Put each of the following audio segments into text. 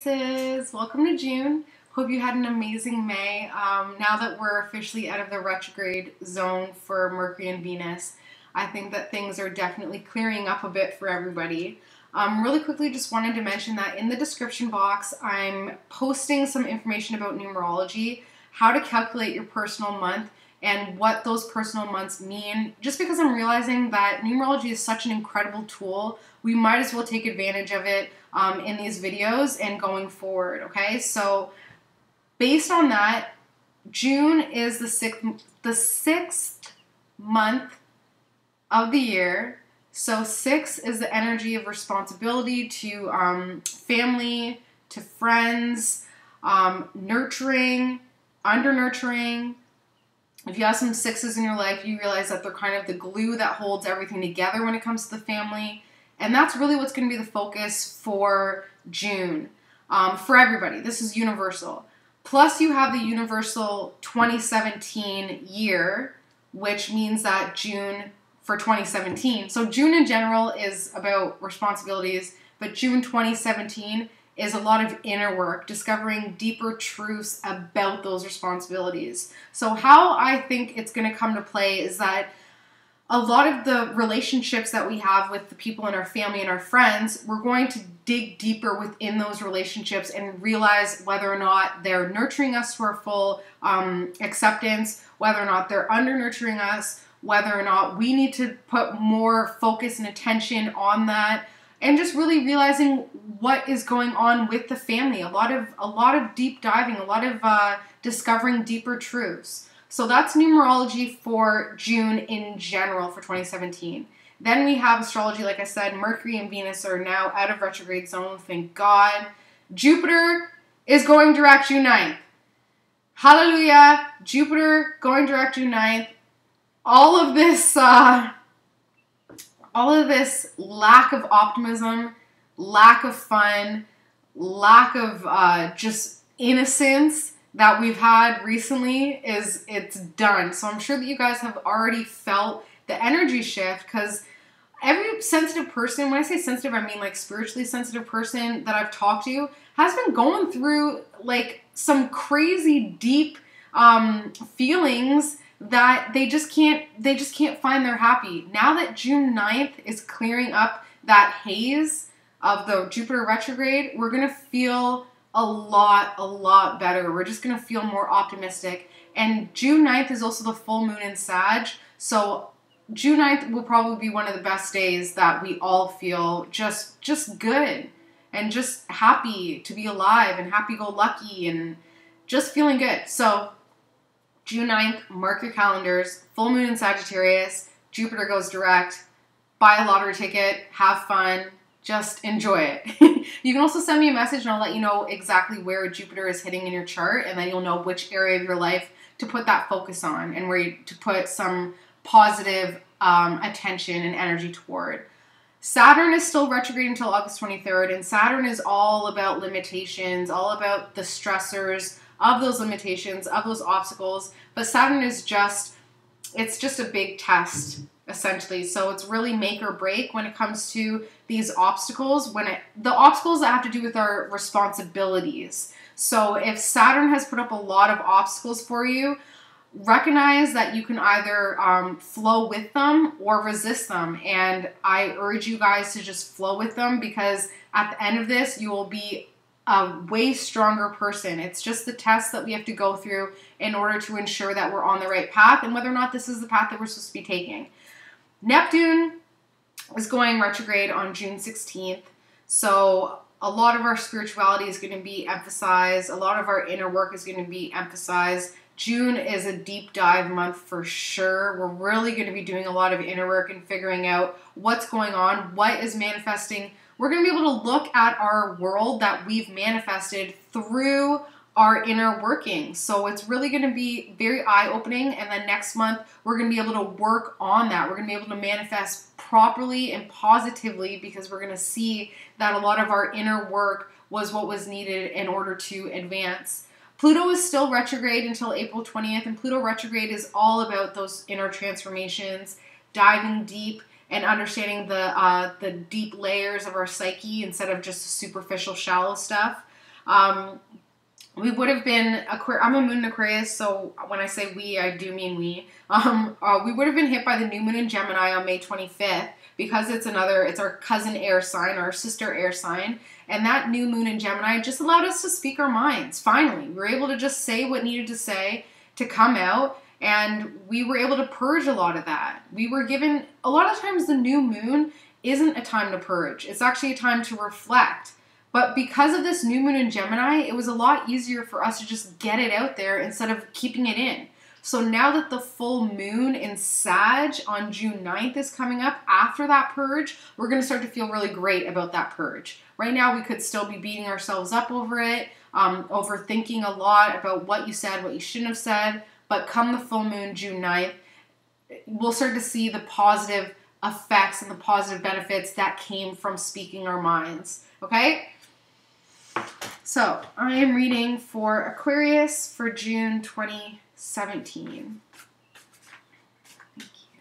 Welcome to June. Hope you had an amazing May. Now that we're officially out of the retrograde zone for Mercury and Venus, I think that things are definitely clearing up a bit for everybody. Really quickly, just wanted to mention that in the description box, I'm posting some information about numerology, how to calculate your personal month, and what those personal months mean. Just because I'm realizing that numerology is such an incredible tool, we might as well take advantage of it in these videos and going forward, okay? So based on that, June is the sixth month of the year. So 6 is the energy of responsibility to family, to friends, nurturing, under-nurturing. If you have some 6s in your life, you realize that they're kind of the glue that holds everything together when it comes to the family. And that's really what's going to be the focus for June. For everybody. This is universal. Plus you have the universal 2017 year, which means that June for 2017. So June in general is about responsibilities, but June 2017 is a lot of inner work, discovering deeper truths about those responsibilities. So how I think it's going to come to play is that a lot of the relationships that we have with the people in our family and our friends, we're going to dig deeper within those relationships and realize whether or not they're nurturing us to our full acceptance, whether or not they're under-nurturing us, whether or not we need to put more focus and attention on that, and just really realizing what is going on with the family. A lot of deep diving, a lot of discovering deeper truths. So that's numerology for June in general for 2017. Then we have astrology, like I said, Mercury and Venus are now out of retrograde zone, thank God. Jupiter is going direct June 9th. Hallelujah! Jupiter going direct June 9th. All of this lack of optimism, lack of fun, lack of just innocence that we've had recently it's done. So I'm sure that you guys have already felt the energy shift, because every sensitive person, when I say sensitive, I mean like spiritually sensitive person that I've talked to has been going through like some crazy deep feelings that they just can't find their happy. Now that June 9th is clearing up that haze of the Jupiter retrograde, we're going to feel a lot better. We're just going to feel more optimistic. And June 9th is also the full moon in Sag. So June 9th will probably be one of the best days that we all feel just good and just happy to be alive and happy-go-lucky and just feeling good. So June 9th, mark your calendars, full moon in Sagittarius, Jupiter goes direct, buy a lottery ticket, have fun, just enjoy it. You can also send me a message and I'll let you know exactly where Jupiter is hitting in your chart, and then you'll know which area of your life to put that focus on and where to put some positive attention and energy toward. Saturn is still retrograde until August 23rd, and Saturn is all about limitations, all about the stressors of those limitations, of those obstacles. But Saturn is it's just a big test, essentially. So it's really make or break when it comes to these obstacles, the obstacles that have to do with our responsibilities. So if Saturn has put up a lot of obstacles for you, recognize that you can either flow with them or resist them. And I urge you guys to just flow with them, because at the end of this, you will be a way stronger person. It's just the test that we have to go through in order to ensure that we're on the right path and whether or not this is the path that we're supposed to be taking. Neptune is going retrograde on June 16th. So a lot of our spirituality is going to be emphasized. A lot of our inner work is going to be emphasized. June is a deep dive month for sure. We're really going to be doing a lot of inner work and figuring out what's going on, what is manifesting. We're going to be able to look at our world that we've manifested through our inner workings. So it's really going to be very eye-opening, and then next month we're going to be able to work on that. We're going to be able to manifest properly and positively, because we're going to see that a lot of our inner work was what was needed in order to advance. Pluto is still retrograde until April 20th, and Pluto retrograde is all about those inner transformations, diving deep and understanding the deep layers of our psyche instead of just superficial, shallow stuff. We would have been, I'm a moon in Aquarius, so when I say we, I do mean we. We would have been hit by the new moon in Gemini on May 25th because it's our cousin air sign, our sister air sign. And that new moon in Gemini just allowed us to speak our minds. Finally, we were able to just say what needed to say to come out. And we were able to purge a lot of that. We were given, a lot of times the new moon isn't a time to purge. It's actually a time to reflect. But because of this new moon in Gemini, it was a lot easier for us to just get it out there instead of keeping it in. So now that the full moon in Sag on June 9th is coming up, after that purge, we're going to start to feel really great about that purge. Right now, we could still be beating ourselves up over it, overthinking a lot about what you said, what you shouldn't have said. But come the full moon, June 9th, we'll start to see the positive effects and the positive benefits that came from speaking our minds. Okay? So, I am reading for Aquarius for June 2017. Thank you.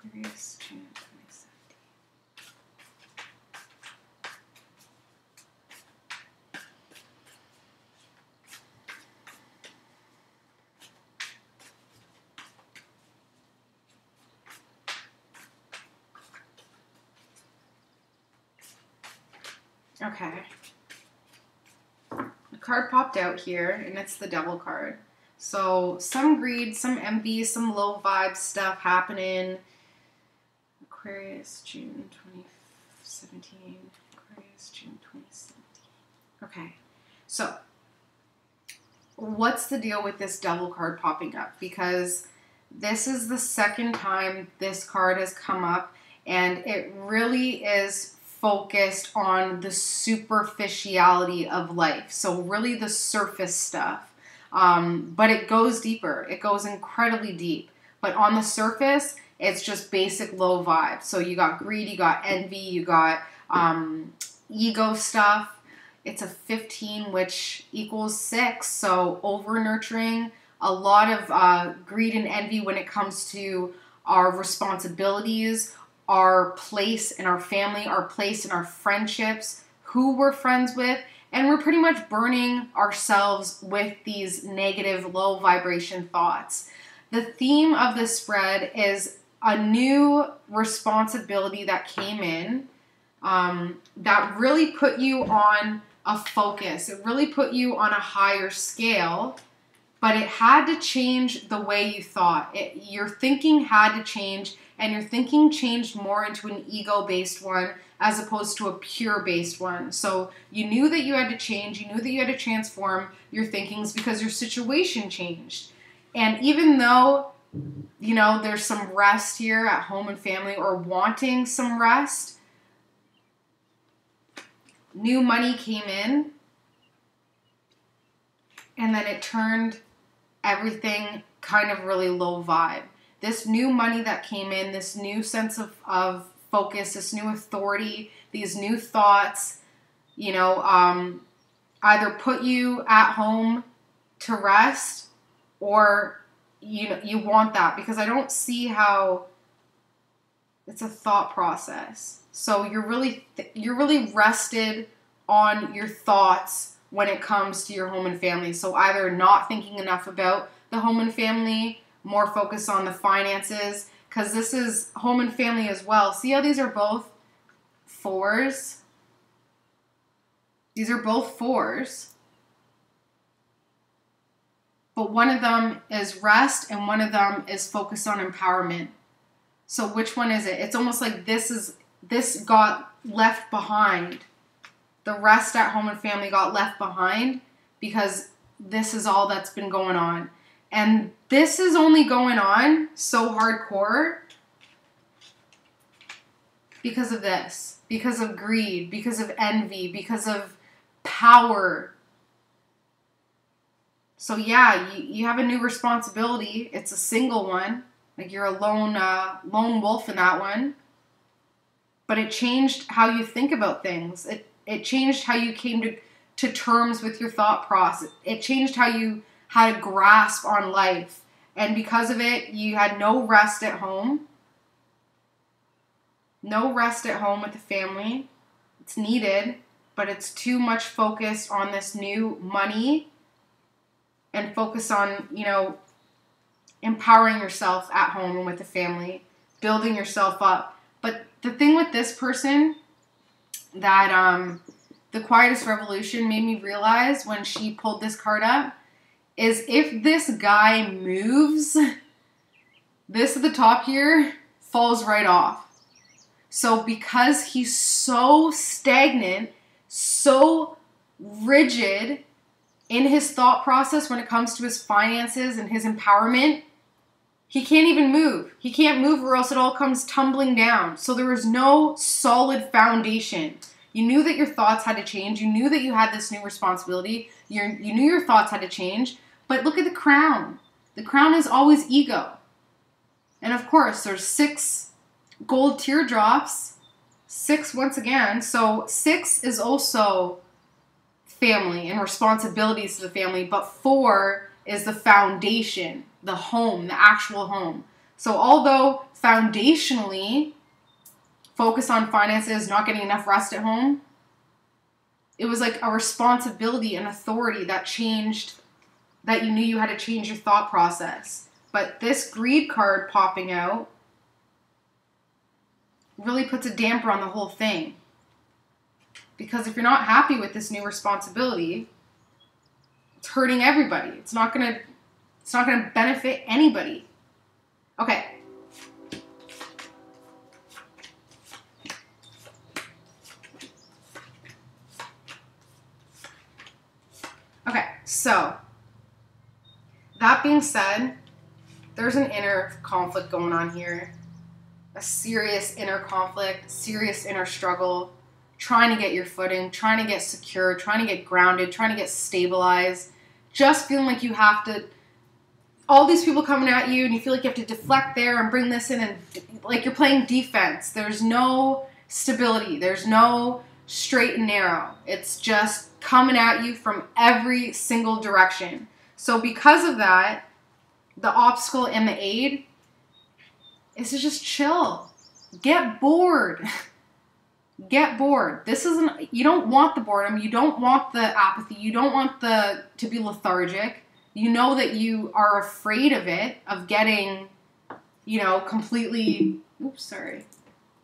Aquarius, June 2017. Okay. The card popped out here, and it's the Devil card. So, some greed, some envy, some low vibe stuff happening. Aquarius, June 2017. Aquarius, June 2017. Okay. So, what's the deal with this Devil card popping up? Because this is the second time this card has come up, and it really is focused on the superficiality of life. So really the surface stuff. But it goes deeper. It goes incredibly deep. But on the surface, it's just basic low vibe. So you got greed, you got envy, you got ego stuff. It's a 15, which equals 6. So over-nurturing, a lot of greed and envy when it comes to our responsibilities, our place in our family, our place in our friendships, who we're friends with, and we're pretty much burning ourselves with these negative, low vibration thoughts. The theme of this spread is a new responsibility that came in that really put you on a focus. It really put you on a higher scale, but it had to change the way you thought. Your thinking had to change, and your thinking changed more into an ego-based one as opposed to a pure-based one. So you knew that you had to change, you knew that you had to transform your thinkings because your situation changed. And even though, you know, there's some rest here at home and family, or wanting some rest, new money came in, and then it turned everything kind of really low vibe. This new money that came in, this new sense of focus, this new authority, these new thoughts, you know, either put you at home to rest, or you want that, because I don't see how it's a thought process. So you're really rested on your thoughts when it comes to your home and family. So either not thinking enough about the home and family, more focus on the finances, because this is home and family as well. See how these are both 4s? These are both 4s. But one of them is rest and one of them is focus on empowerment. So which one is it? It's almost like this got left behind. The rest at home and family got left behind because this is all that's been going on. And this is only going on so hardcore because of this, because of greed, because of envy, because of power. So yeah, you have a new responsibility. It's a single one. Like you're a lone wolf in that one. But it changed how you think about things. It changed how you came to terms with your thought process. It changed how you had a grasp on life. And because of it, you had no rest at home. No rest at home with the family. It's needed. but it's too much focused on this new money and focus on, you know, empowering yourself at home and with the family, building yourself up. But the thing with this person that the quietest revolution made me realize when she pulled this card up is if this guy moves, this at the top here falls right off. So because he's so stagnant, so rigid in his thought process when it comes to his finances and his empowerment, he can't even move. He can't move or else it all comes tumbling down. So there was no solid foundation. You knew that your thoughts had to change. You knew that you had this new responsibility. You knew your thoughts had to change. But look at the crown. The crown is always ego. And of course, there's 6 gold teardrops. 6 once again. So 6 is also family and responsibilities to the family, but 4 is the foundation, the home, the actual home. So although foundationally focus on finances, not getting enough rest at home, it was like a responsibility and authority that changed, that you knew you had to change your thought process. But this greed card popping out really puts a damper on the whole thing. Because if you're not happy with this new responsibility, it's hurting everybody. It's not gonna benefit anybody. Okay. Okay, so that being said, there's an inner conflict going on here. A serious inner conflict, serious inner struggle. Trying to get your footing, trying to get secure, trying to get grounded, trying to get stabilized, just feeling like you have to, all these people coming at you and you feel like you have to deflect there and bring this in and like you're playing defense. There's no stability. There's no straight and narrow. It's just coming at you from every single direction. So because of that, the obstacle and the aid is to just chill. Get bored. Get bored. This isn't, you don't want the boredom. You don't want the apathy. You don't want to be lethargic. You know that you are afraid of it, of getting, you know, completely,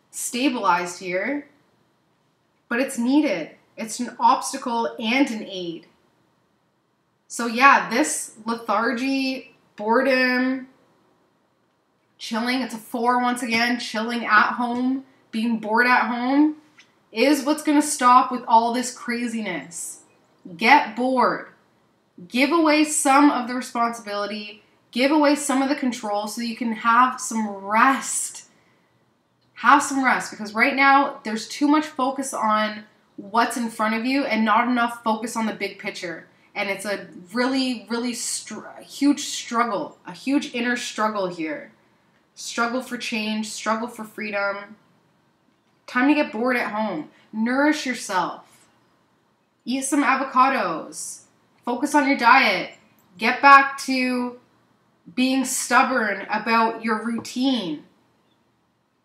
stabilized here. But it's needed. It's an obstacle and an aid. So yeah, this lethargy, boredom, chilling, it's a 4 once again, chilling at home, being bored at home, is what's going to stop with all this craziness. Get bored. Give away some of the responsibility. Give away some of the control so you can have some rest. Have some rest, because right now there's too much focus on what's in front of you and not enough focus on the big picture. And it's a really, really huge struggle, a huge inner struggle here. Struggle for change, struggle for freedom. Time to get bored at home. Nourish yourself. Eat some avocados. Focus on your diet. Get back to being stubborn about your routine.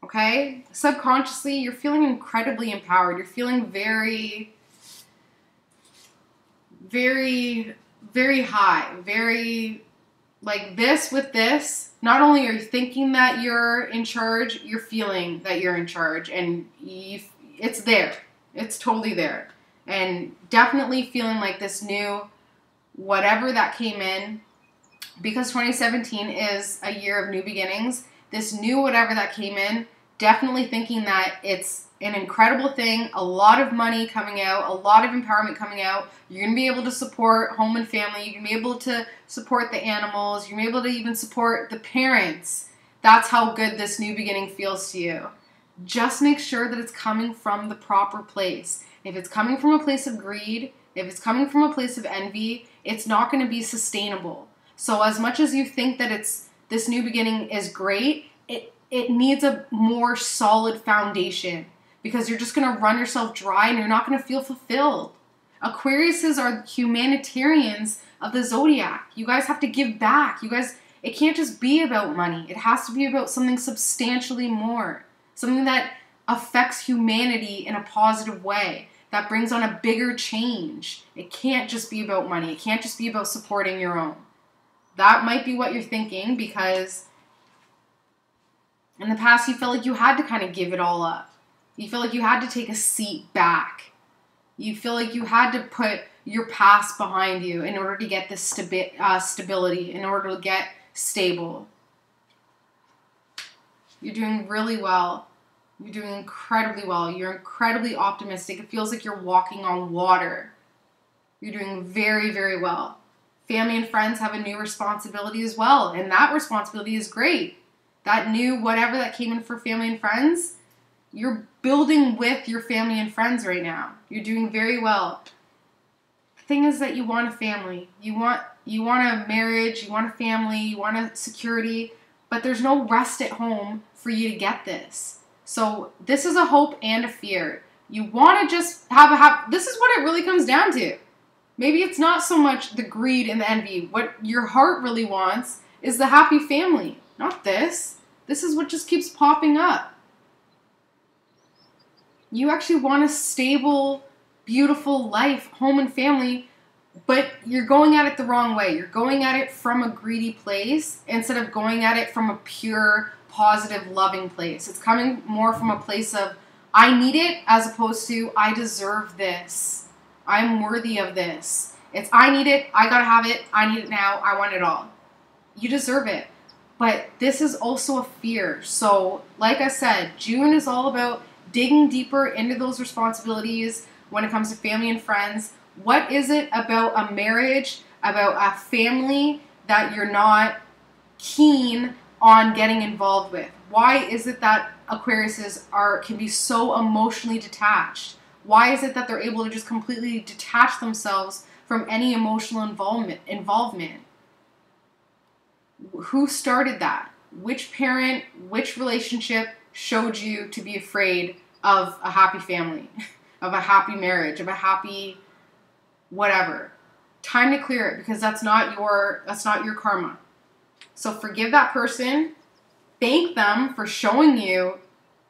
Okay? Subconsciously, you're feeling incredibly empowered. You're feeling very, very, very high. Very, like this with this. Not only are you thinking that you're in charge, you're feeling that you're in charge. And it's there. It's totally there. And definitely feeling like this new whatever that came in, because 2017 is a year of new beginnings, this new whatever that came in, definitely thinking that it's an incredible thing, a lot of money coming out, a lot of empowerment coming out. You're going to be able to support home and family. You're going to be able to support the animals. You're going to be able to even support the parents. That's how good this new beginning feels to you. Just make sure that it's coming from the proper place. If it's coming from a place of greed, if it's coming from a place of envy, it's not going to be sustainable. So as much as you think that this new beginning is great, it needs a more solid foundation, because you're just going to run yourself dry and you're not going to feel fulfilled. Aquariuses are humanitarians of the zodiac. You guys have to give back. You guys, it can't just be about money. It has to be about something substantially more. Something that affects humanity in a positive way. that brings on a bigger change. It can't just be about money. It can't just be about supporting your own. That might be what you're thinking because in the past you felt like you had to kind of give it all up. You feel like you had to take a seat back. You feel like you had to put your past behind you in order to get this stability, in order to get stable. You're doing really well. You're doing incredibly well. You're incredibly optimistic. It feels like you're walking on water. You're doing very, very well. Family and friends have a new responsibility as well, and that responsibility is great. That new whatever that came in for family and friends, you're building with your family and friends right now. You're doing very well. The thing is that you want a family. You want a marriage, you want a family, you want a security, but there's no rest at home for you to get this. So this is a hope and a fear. You want to just have this is what it really comes down to. Maybe it's not so much the greed and the envy. What your heart really wants is the happy family, not this. This is what just keeps popping up. You actually want a stable, beautiful life, home and family, but you're going at it the wrong way. You're going at it from a greedy place instead of going at it from a pure, positive, loving place. It's coming more from a place of, I need it, as opposed to, I deserve this. I'm worthy of this. It's, I need it, I gotta have it, I need it now, I want it all. You deserve it. But this is also a fear. So, like I said, June is all about digging deeper into those responsibilities when it comes to family and friends. What is it about a marriage, about a family that you're not keen on getting involved with? Why is it that Aquariuses can be so emotionally detached? Why is it that they're able to just completely detach themselves from any emotional involvement? Who started that? Which parent, which relationship showed you to be afraid of a happy family, of a happy marriage, of a happy whatever? Time to clear it, because that's not your karma. So forgive that person. Thank them for showing you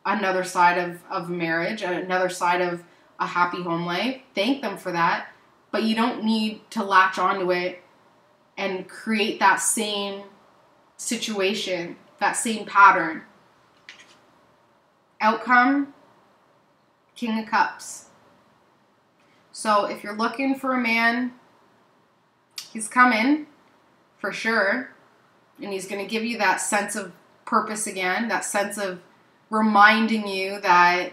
another side of marriage, another side of a happy home life. Thank them for that. But you don't need to latch onto it and create that same situation, that same pattern. Outcome, King of Cups. So if you're looking for a man, he's coming for sure. And he's going to give you that sense of purpose again, that sense of reminding you that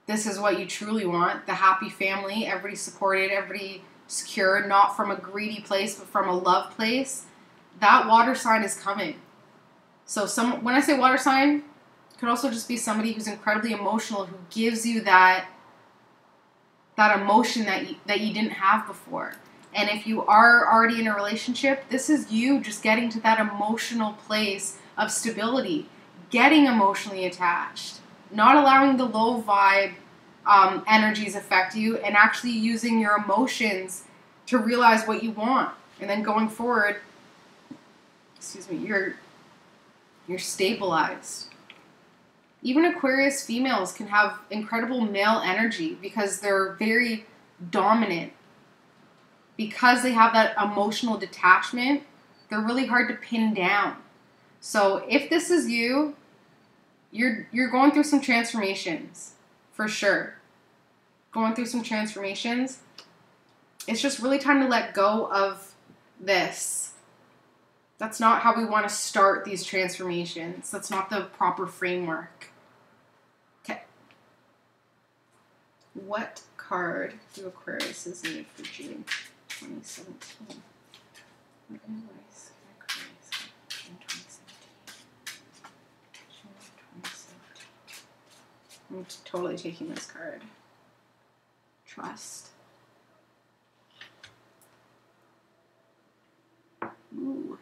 this is what you truly want, the happy family, everybody supported, everybody secure, not from a greedy place, but from a love place. That water sign is coming. So when I say water sign, it could also just be somebody who's incredibly emotional, who gives you that emotion that you didn't have before. And if you are already in a relationship, this is you just getting to that emotional place of stability, getting emotionally attached, not allowing the low vibe energies affect you, and actually using your emotions to realize what you want. And then going forward, you're stabilized. Even Aquarius females can have incredible male energy because they're very dominant. Because they have that emotional detachment, they're really hard to pin down. So if this is you, you're going through some transformations, for sure. Going through some transformations. It's just really time to let go of this. That's not how we want to start these transformations. That's not the proper framework. Okay. What card do Aquariuses need for June 2017? What advice can Aquarius get in 2017? June 2017. I'm totally taking this card. Trust. Ooh.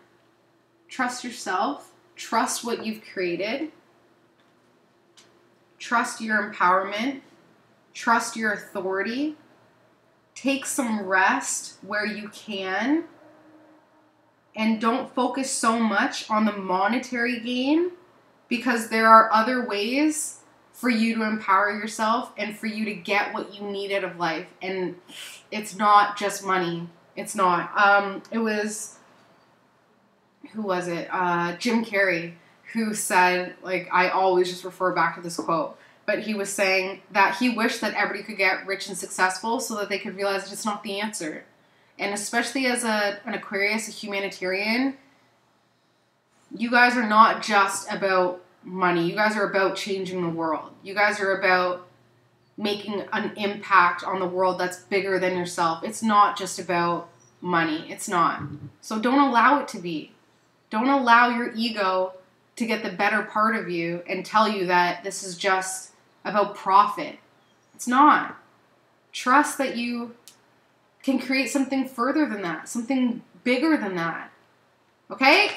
Trust yourself. Trust what you've created. Trust your empowerment. Trust your authority. Take some rest where you can. And don't focus so much on the monetary gain, because there are other ways for you to empower yourself and for you to get what you need out of life. And it's not just money. It's not. It was, who was it? Jim Carrey, who said, like, I always just refer back to this quote, but he was saying that he wished that everybody could get rich and successful so that they could realize that it's not the answer. And especially as an Aquarius, a humanitarian, you guys are not just about money. You guys are about changing the world. You guys are about making an impact on the world that's bigger than yourself. It's not just about money. It's not. So don't allow it to be. Don't allow your ego to get the better part of you and tell you that this is just about profit. It's not. Trust that you can create something further than that, something bigger than that. Okay?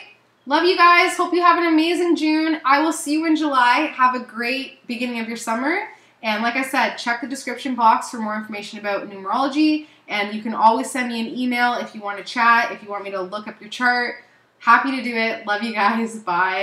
Love you guys. Hope you have an amazing June. I will see you in July. Have a great beginning of your summer. And like I said, check the description box for more information about numerology. And you can always send me an email if you want to chat, if you want me to look up your chart. Happy to do it. Love you guys. Bye.